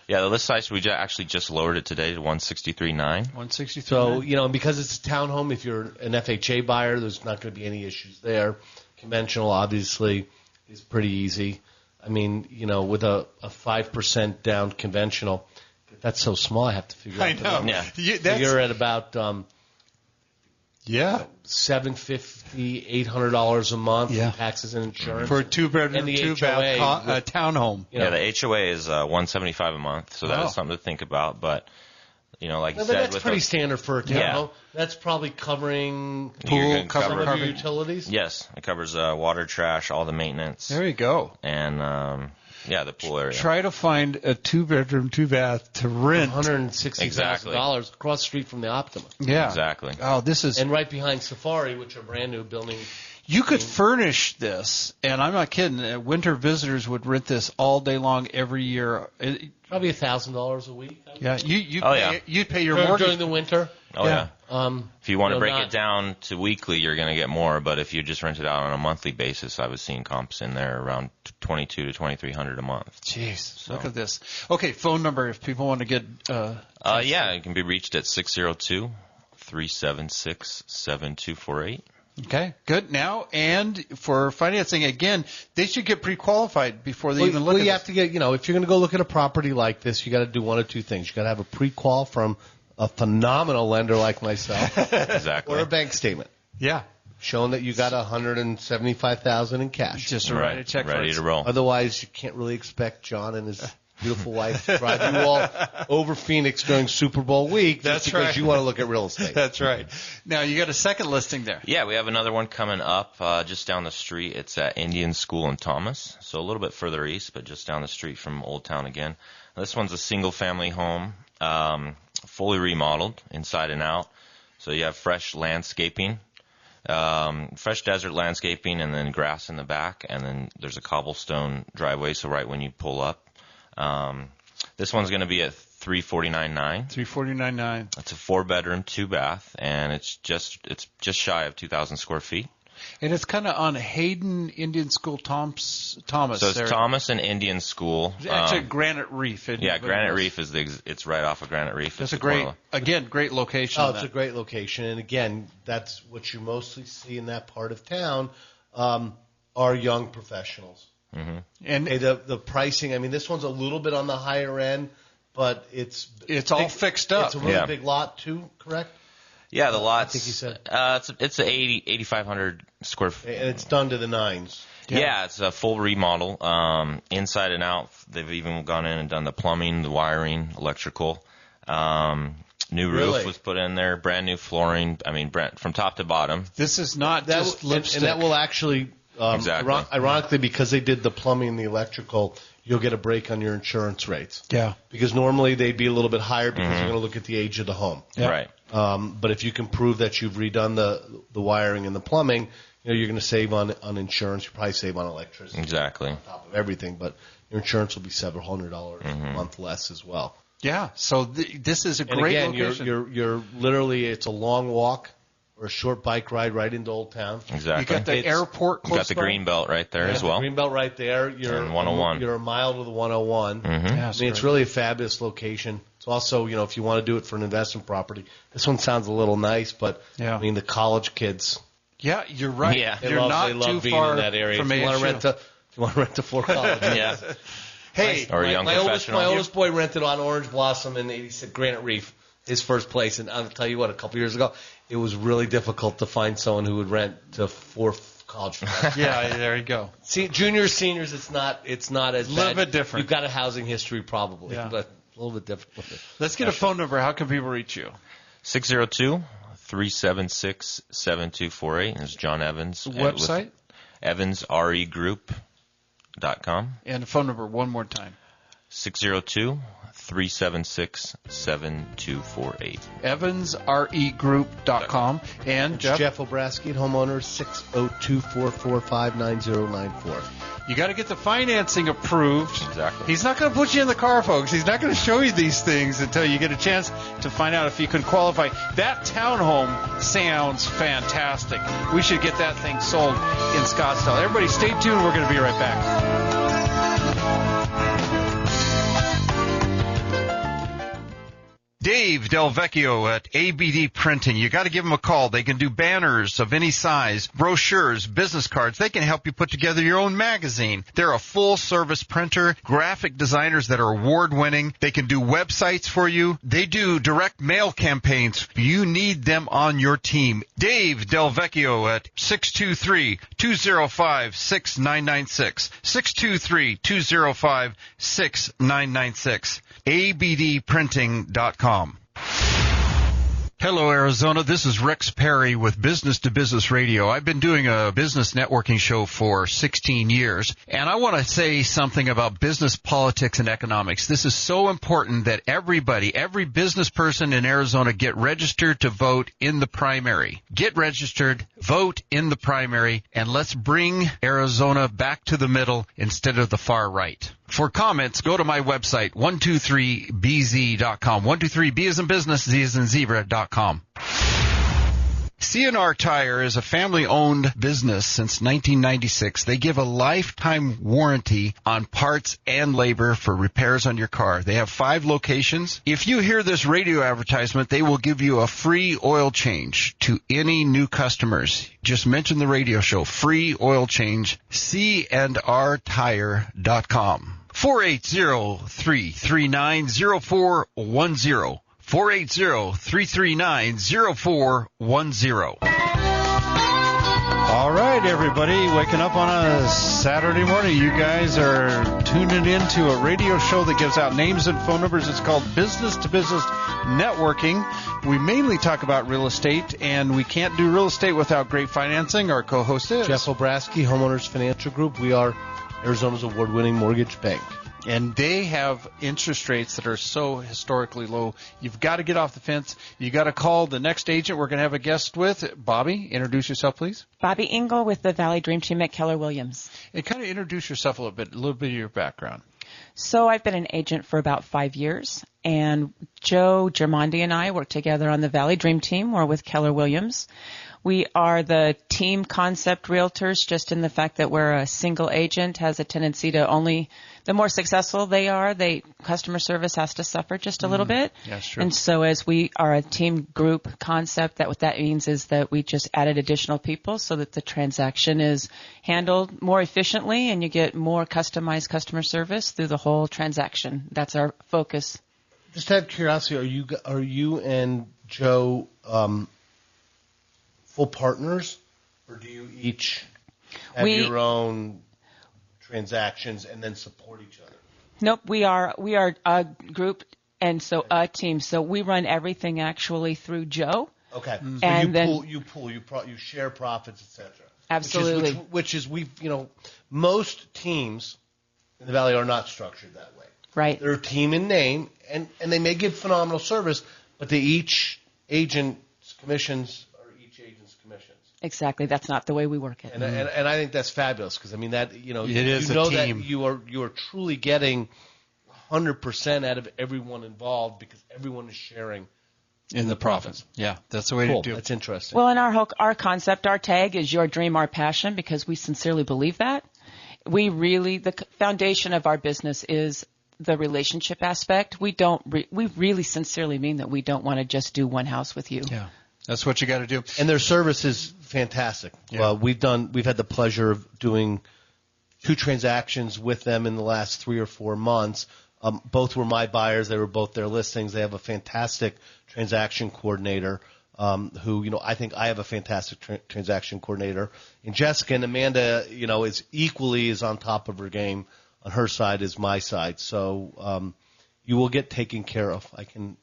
Yeah, the list price, we actually just lowered it today to $163,900. $163,900. So, because it's a townhome, if you're an FHA buyer, there's not going to be any issues there. Conventional, obviously, is pretty easy. I mean, with a 5% down conventional, that's so small, I have to figure out. I know. Yeah. You're at about $750, $800 a month in taxes and insurance for a 2-bedroom, 2-bath townhome. Yeah, the HOA is $175 a month, so that is something to think about. But like you But said, that's with pretty the, standard for a townhome. That's probably covering You're gonna some of your utilities. Yes, it covers water, trash, all the maintenance. There you go. And the pool area. Try to find a 2-bedroom, 2-bath to rent. $160,000 across the street from the Optima. Yeah. Exactly. Oh, this is. And right behind Safari, which are brand new building. You could furnish this, and I'm not kidding. Winter visitors would rent this all day long every year. Probably $1,000 a week. Yeah, you'd pay your during mortgage the winter. Oh yeah. If you want to break not- it down to weekly, you're going to get more. But if you just rent it out on a monthly basis, I was seeing comps in there around $2,200 to $2,300 a month. Jeez, look at this. Okay, phone number if people want to get. It can be reached at 602-376-7248. Okay, good. Now, and for financing, again, they should get pre-qualified before they even look at you have to get, if you're going to go look at a property like this, you got to do one of two things. You got to have a pre-qual from a phenomenal lender like myself. Exactly. Or a bank statement. Yeah. Showing that you got $175,000 in cash. Just to write a check ready to roll. Otherwise, you can't really expect John and his beautiful wife to drive you all over Phoenix during Super Bowl week just because you want to look at real estate. That's right. Now, you got a second listing there. Yeah, we have another one coming up just down the street. It's at Indian School in Thomas, so a little bit further east, but just down the street from Old Town again. This one's a single-family home, fully remodeled inside and out. So you have fresh landscaping, fresh desert landscaping, and then grass in the back, and then there's a cobblestone driveway, so right when you pull up. This one's going to be at $349,900. $349,900. It's a 4-bedroom, 2-bath, and it's just shy of 2,000 square feet. And it's kind of on Hayden Indian School, Thomas. So it's there. Thomas and Indian School. Actually, Granite Reef. Granite Reef is it's right off of Granite Reef. That's a great location. Oh, it's a great location, and again, that's what you mostly see in that part of town are young professionals. Mm-hmm. And the pricing, I mean, this one's a little bit on the higher end, but it's all fixed up. It's a really big lot too, correct? Yeah, the lot's. I think you said it's 8,500 square feet, and it's done to the nines. Yeah, it's a full remodel, inside and out. They've even gone in and done the plumbing, the wiring, electrical. New roof was put in there, brand new flooring. I mean, from top to bottom. This is not just lipstick. And that will actually. Exactly. Ironically, because they did the plumbing and the electrical, you'll get a break on your insurance rates. Yeah. Because normally they'd be a little bit higher because you're going to look at the age of the home. Yeah. Right. But if you can prove that you've redone the wiring and the plumbing, you're going to save on insurance. You probably save on electricity. Exactly. On top of everything, but your insurance will be several $100 a month less as well. Yeah. So this is a great location. You're literally, it's a long walk or a short bike ride right into Old Town. Exactly. You got the airport close You got the green belt right there as well. The green belt right there. You're and 101. You're a mile to the 101. Mm-hmm. Yeah, I mean, it's really a fabulous location. It's also, if you want to do it for an investment property, this one sounds a little nice, but I mean, the college kids. Yeah, you're right. Yeah. You're not too being far in that area. from if you want to rent to Fort College. Yeah. Hey, or a young professional. My oldest boy rented on Orange Blossom in 86 Granite Reef, his first place, and I'll tell you what, a couple years ago, it was really difficult to find someone who would rent to 4 college professionals. Yeah, there you go. See, juniors, seniors, it's not as bad. A little bit different. You've got a housing history probably, Yeah. but a little bit different. Let's get a phone number. How can people reach you? 602-376-7248. It's John Evans. Website? EvansREgroup.com. And a phone number one more time. 602-376-7248. EvansREgroup.com. And Jeff Obrasky at Homeowners, 602-445-9094. You got to get the financing approved. Exactly. He's not going to put you in the car, folks. He's not going to show you these things until you get a chance to find out if you can qualify. That townhome sounds fantastic. We should get that thing sold in Scottsdale. Everybody stay tuned. We're going to be right back. Dave Del Vecchio at ABD Printing. You got to give them a call. They can do banners of any size, brochures, business cards. They can help you put together your own magazine. They're a full-service printer, graphic designers that are award-winning. They can do websites for you. They do direct mail campaigns. You need them on your team. Dave Del Vecchio at 623-205-6996. 623-205-6996. abdprinting.com. Hello, Arizona. This is Rex Perry with Business to Business Radio. I've been doing a business networking show for 16 years, and I want to say something about business, politics, and economics. This is so important that every business person in Arizona get registered to vote in the primary. Get registered, vote in the primary, and let's bring Arizona back to the middle instead of the far right. For comments, go to my website, 123bz.com. 123B as in business, Z as in zebra.com. C&R Tire is a family-owned business since 1996. They give a lifetime warranty on parts and labor for repairs on your car. They have 5 locations. If you hear this radio advertisement, they will give you a free oil change to any new customers. Just mention the radio show, free oil change, candrtire.com. 480-339-0410. 480-339-0410. All right, everybody, waking up on a Saturday morning. You guys are tuning into a radio show that gives out names and phone numbers. It's called Business to Business Networking. We mainly talk about real estate, and we can't do real estate without great financing. Our co-host is Jeff Obrasky, Homeowners Financial Group. We are Arizona's award-winning mortgage bank. And they have interest rates that are so historically low. You've got to get off the fence. You got to call the next agent we're going to have a guest with. Bobby, introduce yourself, please. Bobby Engel with the Valley Dream Team at Keller Williams. And kind of introduce yourself a little bit of your background. So I've been an agent for about 5 years, and Joe Germondi and I work together on the Valley Dream Team. We're with Keller Williams. We are the team concept realtors, just in the fact that we're a single agent, has a tendency to only, the more successful they are, customer service has to suffer just a little bit. That's true. And so as we are a team group concept, what that means is that we just added additional people so that the transaction is handled more efficiently and you get more customized customer service through the whole transaction. That's our focus. Just out of curiosity, are you and Joe full partners, or do you each have your own transactions and then support each other? Nope, we are a group and so a team. So we run everything actually through Joe. Okay, so and you share profits, etc. Absolutely. Which is most teams in the Valley are not structured that way. Right. They're a team in name, and they may give phenomenal service, but each agent's commissions. Exactly, that's not the way we work it. And I think that's fabulous because that it is a team. That you are truly getting 100% out of everyone involved because everyone is sharing in the profits. Yeah, that's the way to do it. That's interesting. Well, and our concept, our tag is your dream, our passion, because we sincerely believe that. The foundation of our business is the relationship aspect. We really sincerely mean that we don't want to just do one house with you. Yeah. That's what you got to do. And their service is fantastic. Yeah. We've had the pleasure of doing 2 transactions with them in the last 3 or 4 months. Both were my buyers. They were both their listings. They have a fantastic transaction coordinator who, I think I have a fantastic transaction coordinator. And Jessica and Amanda, is equally as on top of her game on her side as my side. So you will get taken care of. I can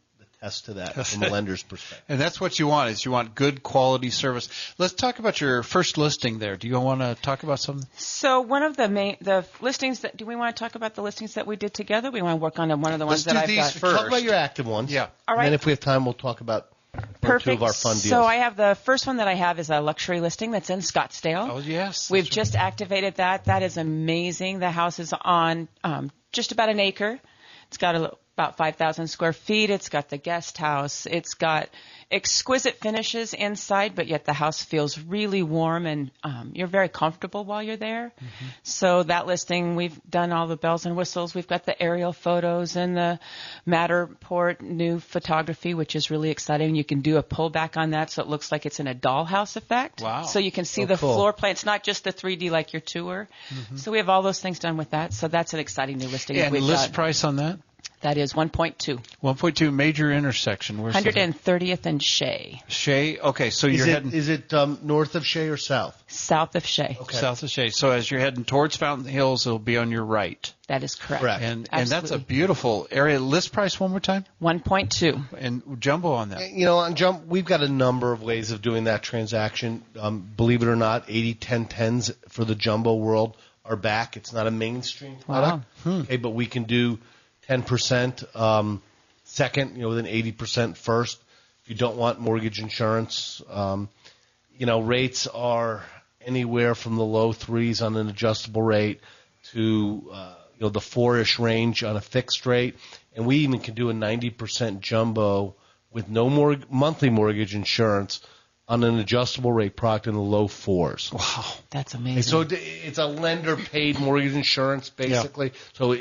to that from a lender's perspective. And that's what you want, you want good quality service. Let's talk about your first listing there. Do you want to talk about something? So one of the listings do we want to talk about the listings that we did together? We want to work on one of the ones that I've got. Let's do these first. Talk about your active ones. Yeah. All right. And then if we have time, we'll talk about one or two of our fun deals. So I have the first one that I have is a luxury listing that's in Scottsdale. Oh, yes. We've just activated that. That is amazing. The house is on just about an acre. It's got about 5,000 square feet. It's got the guest house. It's got exquisite finishes inside, but yet the house feels really warm and you're very comfortable while you're there. Mm-hmm. So that listing, we've done all the bells and whistles. We've got the aerial photos and the Matterport new photography, which is really exciting. You can do a pullback on that so it looks like it's in a dollhouse effect. Wow. So you can see cool. Floor plan. It's not just the 3D like your tour. Mm-hmm. So we have all those things done with that. So that's an exciting new listing. Yeah, and list price on that? That is 1.2. 1.2 major intersection. Where's 130th and Shea. Shea? Okay, so you're heading... Is it north of Shea or south? South of Shea. Okay. South of Shea. So as you're heading towards Fountain Hills, it'll be on your right. That is correct. And that's a beautiful area. List price one more time? 1.2. And jumbo on that? On jumbo, we've got a number of ways of doing that transaction. Believe it or not, 80-10-10s for the jumbo world are back. It's not a mainstream product, okay, but we can do 10% second, with an 80% first. If you don't want mortgage insurance, rates are anywhere from the low threes on an adjustable rate to the 4-ish range on a fixed rate, and we even can do a 90% jumbo with no more monthly mortgage insurance on an adjustable rate product in the low 4s. Wow, that's amazing. And so it's a lender-paid mortgage insurance, basically. Yeah. So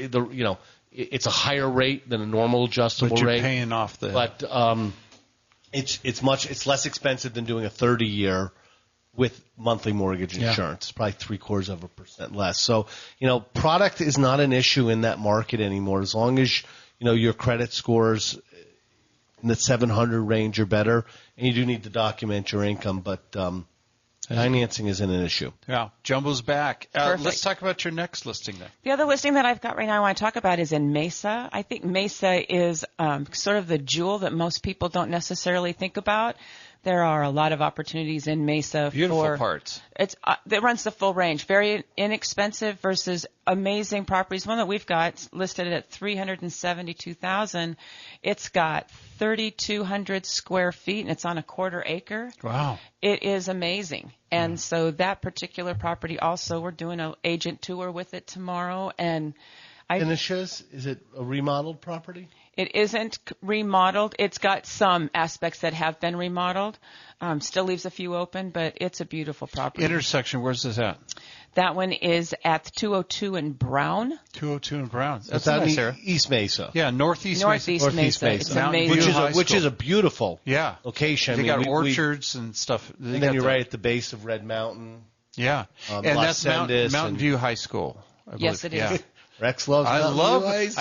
it's a higher rate than a normal adjustable rate. But you're paying off the. But it's less expensive than doing a 30-year with monthly mortgage insurance. It's probably 0.75% less. So product is not an issue in that market anymore as long as your credit scores in the 700 range or better, and you do need to document your income, but financing isn't an issue. Yeah, jumbo's back. Let's talk about your next listing then. The other listing that I've got right now I want to talk about is in Mesa. I think Mesa is sort of the jewel that most people don't necessarily think about. There are a lot of opportunities in Mesa. Beautiful parts. It runs the full range. Very inexpensive versus amazing properties. One that we've got listed at $372,000. It's got 3,200 square feet and it's on a 1/4 acre. Wow. It is amazing. And so that particular property also, we're doing an agent tour with it tomorrow. And finishes? Is it a remodeled property? It isn't remodeled. It's got some aspects that have been remodeled. Still leaves a few open, but it's a beautiful property. Intersection, where's this at? That one is at 202 and Brown. 202 and Brown. That's a nice area. East Mesa. Yeah, Northeast Mesa. It's amazing. Which is a beautiful location. They got orchards and stuff. And then you're right at the base of Red Mountain. Yeah. And that's Mountain View High School. Yes, it is. Yeah. Rex loves I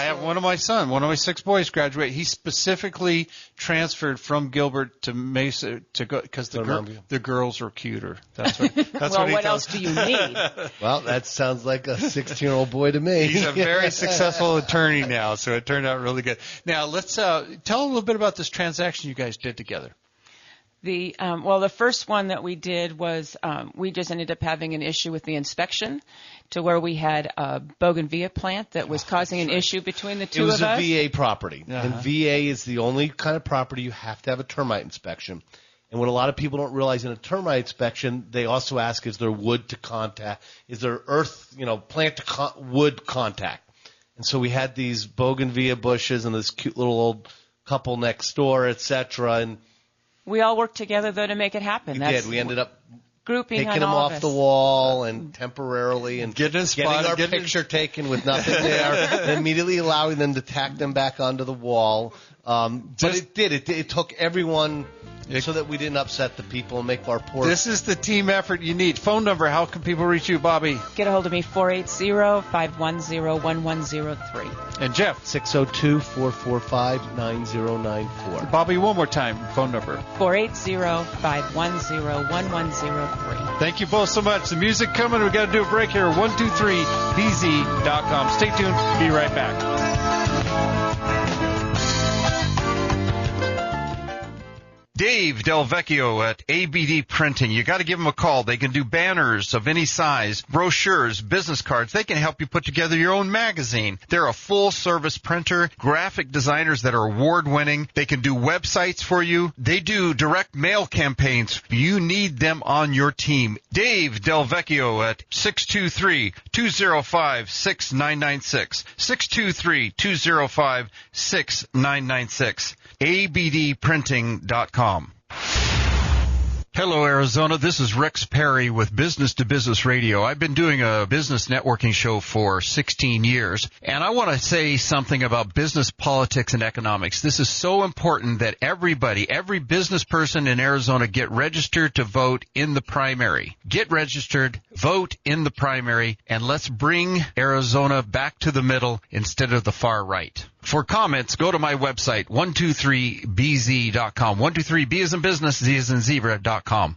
have one of my 6 boys graduate. He specifically transferred from Gilbert to Mesa to go because the girls are cuter. That's what. That's what else do you need? Well, that sounds like a 16-year-old boy to me. He's a very successful attorney now, so it turned out really good. Now let's tell a little bit about this transaction you guys did together. The first one that we did was we just ended up having an issue with the inspection to where we had a bougainvillea plant that was causing an issue between the two of us. It was a VA property, and VA is the only kind of property you have to have a termite inspection. And what a lot of people don't realize in a termite inspection, they also ask, is there wood to contact? Is there earth, plant to wood contact? And so we had these bougainvillea bushes and this cute little old couple next door, etc. And we all worked together, though, to make it happen. We ended up grouping taking them off the wall and temporarily and getting our picture taken with nothing there and immediately allowing them to tack them back onto the wall. But it took everyone so that we didn't upset the people and make our poor... This is the team effort you need. Phone number, how can people reach you, Bobby? Get a hold of me, 480-510-1103. And Jeff? 602-445-9094. Bobby, one more time, phone number. 480-510-1103. Thank you both so much. The music coming. We've got to do a break here. 123bz.com. Stay tuned. Be right back. Dave Del Vecchio at ABD Printing. You got to give them a call. They can do banners of any size, brochures, business cards. They can help you put together your own magazine. They're a full-service printer, graphic designers that are award-winning. They can do websites for you. They do direct mail campaigns. You need them on your team. Dave Del Vecchio at 623-205-6996. 623-205-6996. abdprinting.com. Hello, Arizona. This is Rex Perry with Business to Business Radio. I've been doing a business networking show for 16 years, and I want to say something about business, politics, and economics. This is so important that every business person in Arizona get registered to vote in the primary. Get registered, vote in the primary, and let's bring Arizona back to the middle instead of the far right. For comments, go to my website, 123bz.com. 123B as in business, Z as in zebra.com.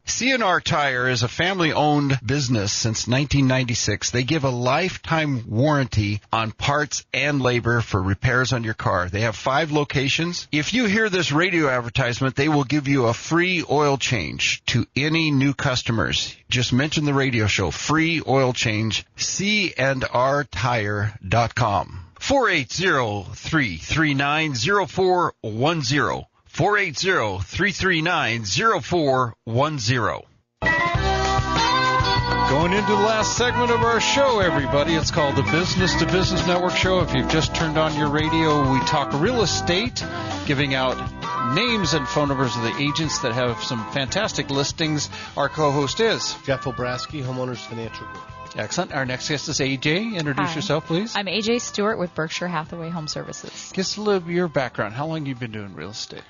C&R Tire is a family-owned business since 1996. They give a lifetime warranty on parts and labor for repairs on your car. They have 5 locations. If you hear this radio advertisement, they will give you a free oil change to any new customers. Just mention the radio show, free oil change, candrtire.com. 480-339-0410. 480-339-0410. Going into the last segment of our show, everybody. It's called the Business to Business Network Show. If you've just turned on your radio, we talk real estate, giving out names and phone numbers of the agents that have some fantastic listings. Our co-host is Jeff Obrasky, Homeowners Financial Group. Excellent. Our next guest is AJ. Introduce yourself, please. I'm AJ Stewart with Berkshire Hathaway Home Services. Give us a little of your background. How long have you been doing real estate?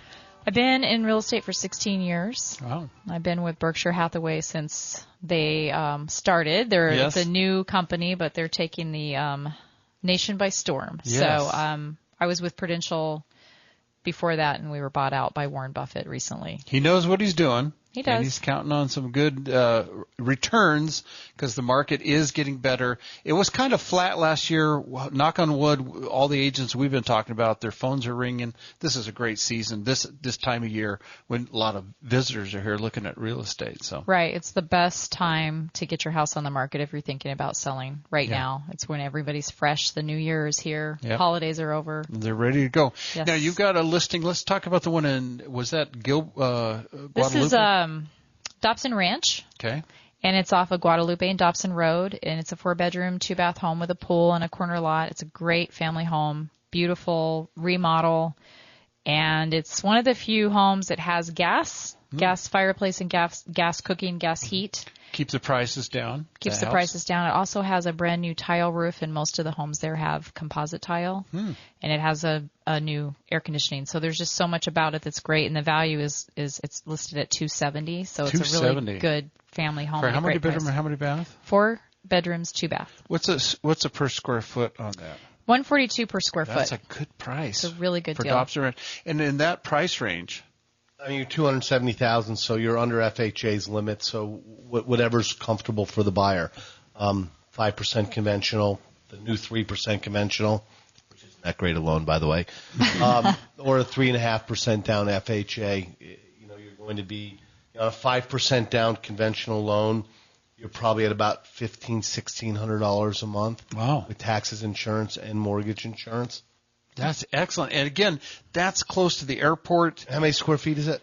I've been in real estate for 16 years. Wow. I've been with Berkshire Hathaway since they started. It's a new company, but they're taking the nation by storm. Yes. So I was with Prudential before that, and we were bought out by Warren Buffett recently. He knows what he's doing. He does. And he's counting on some good returns because the market is getting better. It was kind of flat last year. Knock on wood, all the agents we've been talking about, their phones are ringing. This is a great season, this time of year when a lot of visitors are here looking at real estate. So Right. It's the best time to get your house on the market if you're thinking about selling right now. It's when everybody's fresh. The new year is here. Yep. Holidays are over. They're ready to go. Yes. Now, you've got a listing. Let's talk about the one in, was that Guadalupe? This is Dobson Ranch. Okay. And it's off of Guadalupe and Dobson Road, and it's a 4-bedroom, 2-bath home with a pool and a corner lot. It's a great family home, beautiful remodel, and it's one of the few homes that has gas fireplace and gas cooking, gas heat. Keep the prices down. Keeps the prices down. It also has a brand new tile roof, and most of the homes there have composite tile, and it has a new air conditioning. So there's just so much about it that's great, and the value is it's listed at $270. So it's a really good family home. For how many bedroom price. and how many bath? 4 bedrooms, 2 bath. What's a per square foot on that? $142 per square foot. That's a good price. It's a really good for deal. Dobson Ranch. And in that price range, I mean, you're $270,000, so you're under FHA's limit. So whatever's comfortable for the buyer. 5% conventional, the new 3% conventional, which isn't that great a loan, by the way, or a 3.5% down FHA. You know, you're going to be on a 5% down conventional loan. You're probably at about $1,600 a month. Wow. With taxes, insurance, and mortgage insurance. That's excellent. And again, that's close to the airport. How many square feet is it?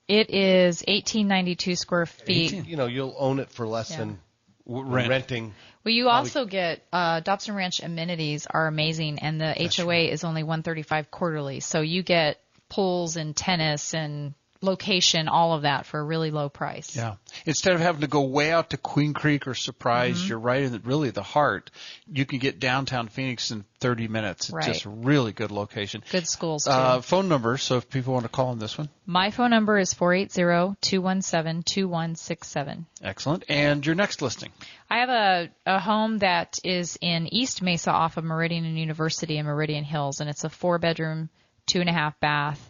It is 1892 square feet. 18, you'll own it for less than renting. Well, you also get Dobson Ranch amenities are amazing, and the HOA is only $135 quarterly. So you get pools and tennis and location, all of that for a really low price. Yeah. Instead of having to go way out to Queen Creek or Surprise, you're right in the heart. You can get downtown Phoenix in 30 minutes. It's just a really good location. Good schools, too. Phone number, so if people want to call on this one. My phone number is 480-217-2167. Excellent. And your next listing? I have a home that is in East Mesa off of Meridian and University in Meridian Hills, and it's a 4-bedroom, 2.5 bath.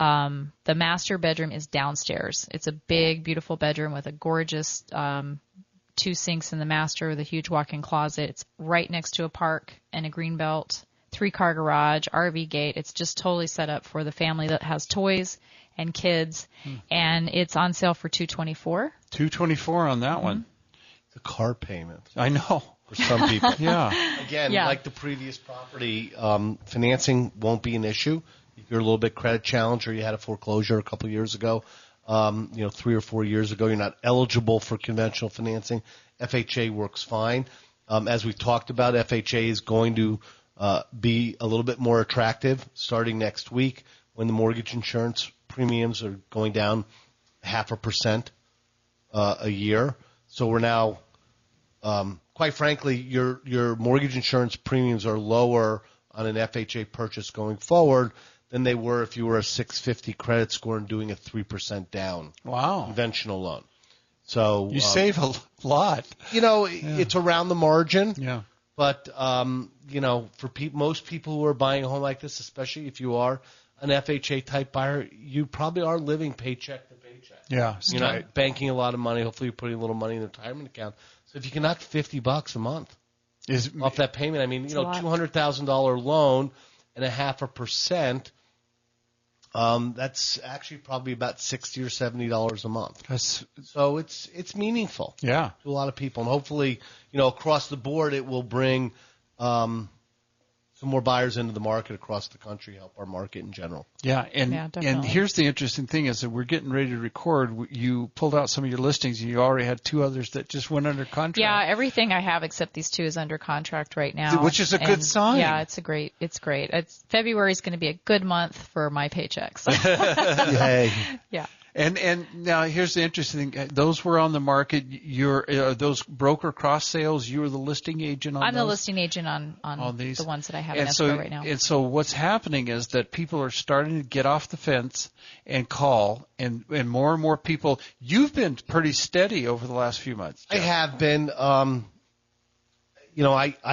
The master bedroom is downstairs. It's a big, beautiful bedroom with a gorgeous 2 sinks in the master with a huge walk-in closet. It's right next to a park and a green belt, 3-car garage, RV gate. It's just totally set up for the family that has toys and kids, and it's on sale for $224. $224 on that one. The car payment. I know. For some people. Yeah. Again, like the previous property, financing won't be an issue. If you're a little bit credit challenged or you had a foreclosure a couple of years ago, 3 or 4 years ago, you're not eligible for conventional financing. FHA works fine. As we talked about, FHA is going to be a little bit more attractive starting next week when the mortgage insurance premiums are going down 0.5% a year. So we're now, quite frankly, your mortgage insurance premiums are lower on an FHA purchase going forward than they were if you were a 650 credit score and doing a 3% down conventional loan. So you save a lot. It's around the margin. Yeah. But, for most people who are buying a home like this, especially if you are an FHA-type buyer, you probably are living paycheck to paycheck. Yeah. You're not banking a lot of money. Hopefully you're putting a little money in the retirement account. So if you can knock $50 a month off that payment, $200,000 loan and 0.5%, that's actually probably about $60 or $70 a month. So it's meaningful to a lot of people. And hopefully, across the board it will bring some more buyers into the market across the country, help our market in general. Yeah, and here's the interesting thing is that we're getting ready to record. You pulled out some of your listings, and you already had 2 others that just went under contract. Yeah, everything I have except these 2 is under contract right now. Which is a good sign. Yeah, it's great. February is going to be a good month for my paychecks. Yay. Yeah. And now here's the interesting thing. Those were on the market. Those broker cross sales. You were the listing agent on those? I'm the listing agent on these. The ones that I have in escrow right now. And so what's happening is that people are starting to get off the fence and call, and more people. You've been pretty steady over the last few months, Jeff. I have been. I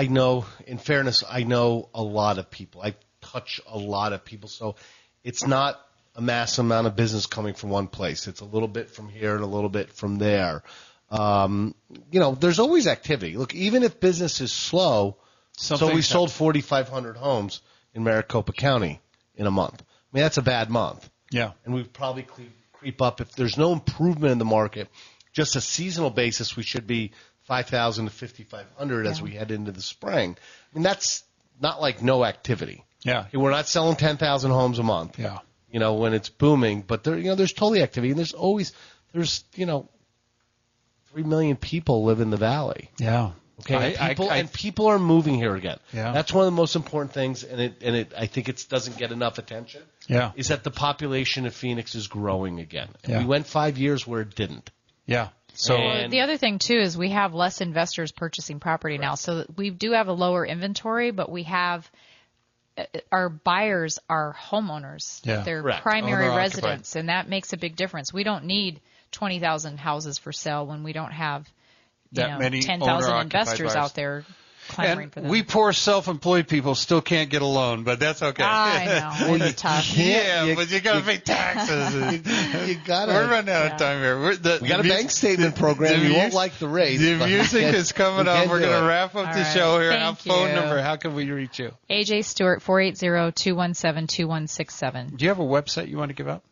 know, in fairness, I know a lot of people. I touch a lot of people. So it's not a massive amount of business coming from one place. It's a little bit from here and a little bit from there. There's always activity. Look, even if business is slow, so we sold 4,500 homes in Maricopa County in a month. That's a bad month. Yeah. And we'd probably creep up. If there's no improvement in the market, just a seasonal basis, we should be 5,000 to 5,500 as we head into the spring. That's not like no activity. Yeah. We're not selling 10,000 homes a month. Yeah. When it's booming, but there's totally activity, and there's 3 million people live in the valley. Yeah. Okay. People are moving here again. Yeah. That's one of the most important things, and I think it doesn't get enough attention. Yeah. Is that the population of Phoenix is growing again. And Yeah. we went 5 years where it didn't. Yeah. So the other thing too is we have less investors purchasing property now, so we do have a lower inventory, but we have. Our buyers are homeowners. Yeah. They're Correct. primary Owner-occupied. residents, and that makes a big difference. We don't need 20,000 houses for sale when we don't have That many 10,000 owner-occupied investors buyers. out there clamoring And for them. we poor self-employed people still can't get a loan, but that's okay. I know. It's tough. But you got to pay taxes. You got We're running out of time here. We got a bank statement program. You won't like the rate. The music is coming up. We're going to wrap up the show here. Our Thank phone you. number. How can we reach you? AJ Stewart, 480-217-2167. Do you have a website you want to give out?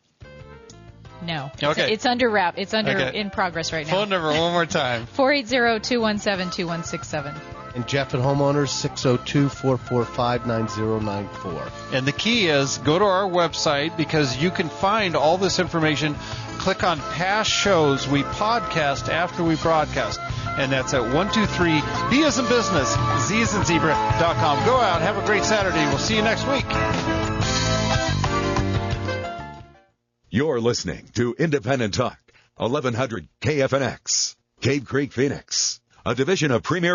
No. Okay. It's under wrap. It's Okay. in progress right now. Phone number one more time. 480-217-2167. And Jeff at Homeowners, 602-445-9094. And the key is go to our website because you can find all this information. Click on past shows. We podcast after we broadcast. And that's at 123 B as in business, Z as in zebra.com. Go out. Have a great Saturday. We'll see you next week. You're listening to Independent Talk, 1100 KFNX, Cave Creek, Phoenix, a division of Premier